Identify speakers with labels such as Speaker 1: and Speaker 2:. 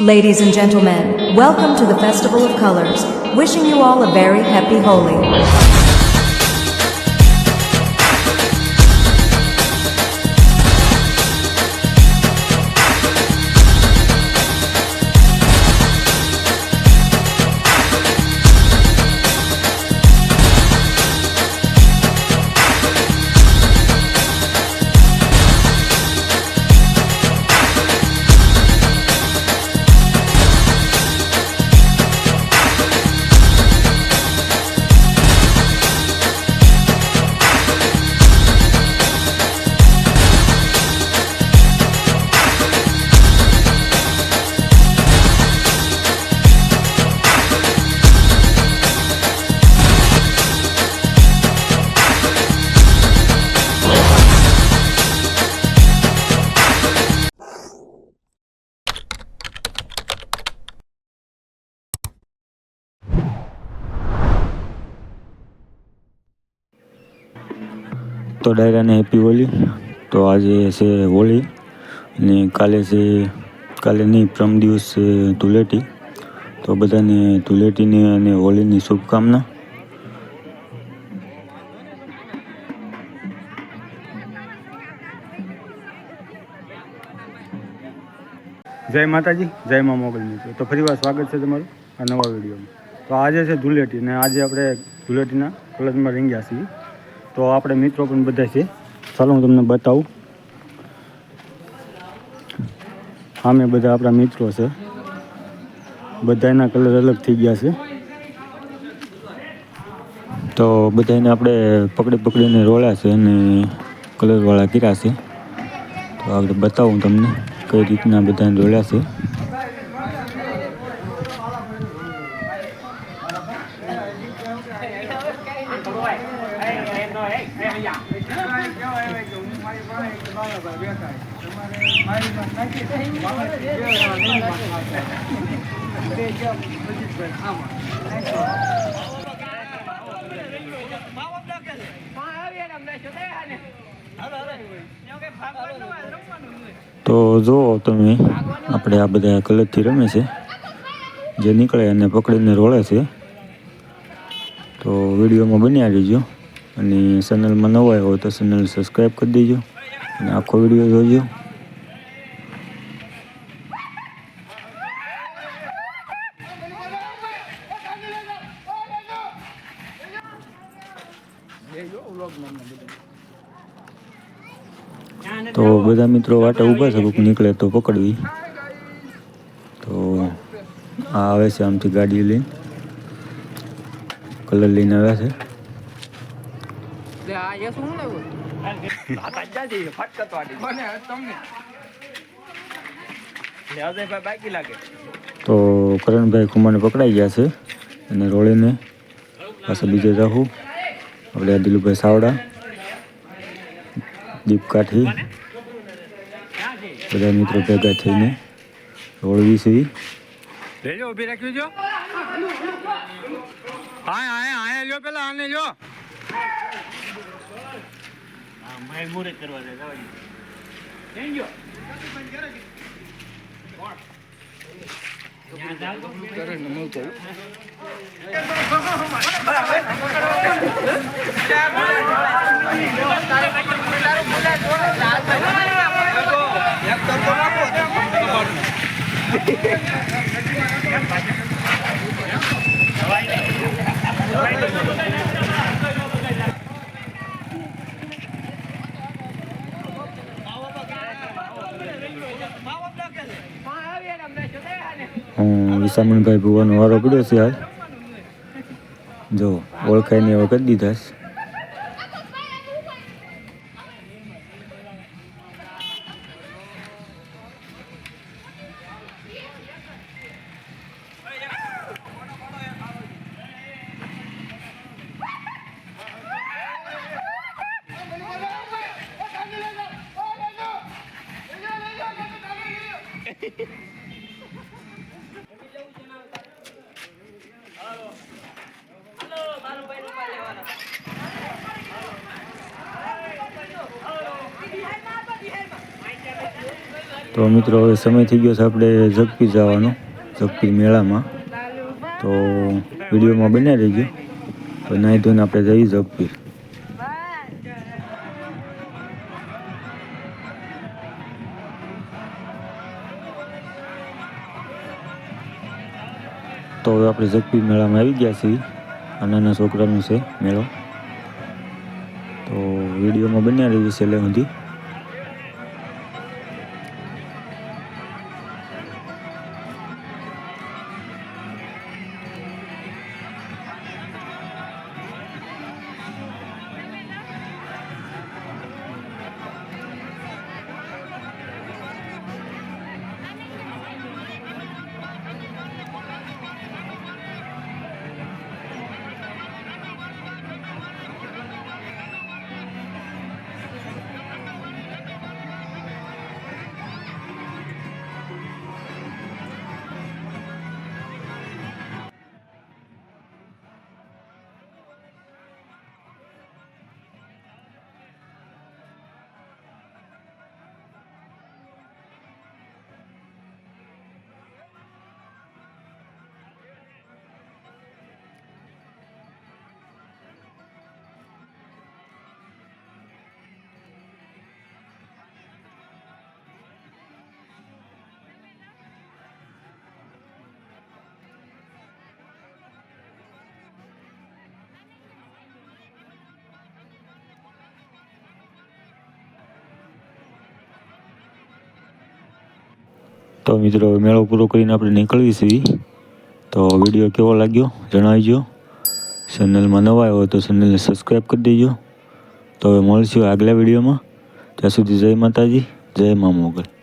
Speaker 1: Ladies and gentlemen, welcome to the Festival of Colors. Wishing you all a very happy Holi.
Speaker 2: તો ડાયરાને happy Holi. તો આજે છે હોળી અને કાલે નહીં પ્રમ દિવસ છે ધૂળેટી. તો બધાને ધૂળેટીની અને હોળીની શુભકામના. જય માતાજી, જય મા મોગલની. તો ફરી વાર સ્વાગત છે તમારું આ નવા વિડીયોમાં. તો આજે છે ધૂળેટી ને આજે આપણે ધૂળેટીના કલરમાં રંગ્યા છીએ. તો આપણે મિત્રો પણ બધા છે. ચાલો હું તમને બતાવું. સામે બધા આપણા મિત્રો છે. બધાના કલર અલગ થઈ ગયા છે. તો બધાને આપણે પકડીને રોળ્યા છે અને કલરવાળા કર્યા છે. તો આપણે બતાવું તમને કઈ રીતના બધાને રોળ્યા છે. તો જુઓ તમે, આપણે આ બધા કલરથી રમે છે, જે નીકળે અને પકડીને રોળે છે. તો વિડીયોમાં બન્યા રહેજો અને ચેનલમાં નવા આવ્યો હોય તો ચેનલ સબસ્ક્રાઈબ કરી દેજો અને આખો વિડીયો જોજો. તો બધા મિત્રો વાટે ઊભા છે, કોઈક નીકળે તો પકડવી. તો આ આવે છે આમથી ગાડી લઈને, કલર લઈને આવ્યા છે. તો કરણભાઈ કુમારને પકડાઈ ગયા છે અને રોળીને પાછા બીજે જાહું. આપણે દિલુભાઈ સાવડા, દીપ કાઠી, બધા મિત્રો ભેગા થઈને રોળવી છે.
Speaker 3: લેજો, ઉભી રાખ્યું છો. હા લ્યો, પેલા આને લ્યો. માઇલ મોરે કરવા જાય થેન્ક યુ.
Speaker 2: વિસામણભાઈ ભુવાનો વારો પડ્યો છે. હાલ જો ઓળખાઈને હવે કરી દીધા છે. તો મિત્રો હવે સમય થઈ ગયો છે આપણે જગપીર જવાનો, જગપીર મેળામાં. તો વિડીયોમાં બન્યા રહીજો. તો નાહી ધોઈને આપણે જઈએ જગપીર. તો હવે આપણે જગપીર મેળામાં આવી ગયા છીએ. આ નાના છોકરાનો છે મેળો. તો વિડીયોમાં બન્યા રહીજો છેલ્લે સુધી. તો મિત્રો મેળો પૂરો કરીને આપણે નીકળીએ છીએ. તો વિડીયો કેવો લાગ્યો જણાવજો. ચેનલમાં નવા આવ્યો તો ચેનલને સબસ્ક્રાઈબ કરી દેજો. તો હવે મળશું આગલા વિડીયોમાં. ત્યાં સુધી જય માતાજી, જય મા મોગલ.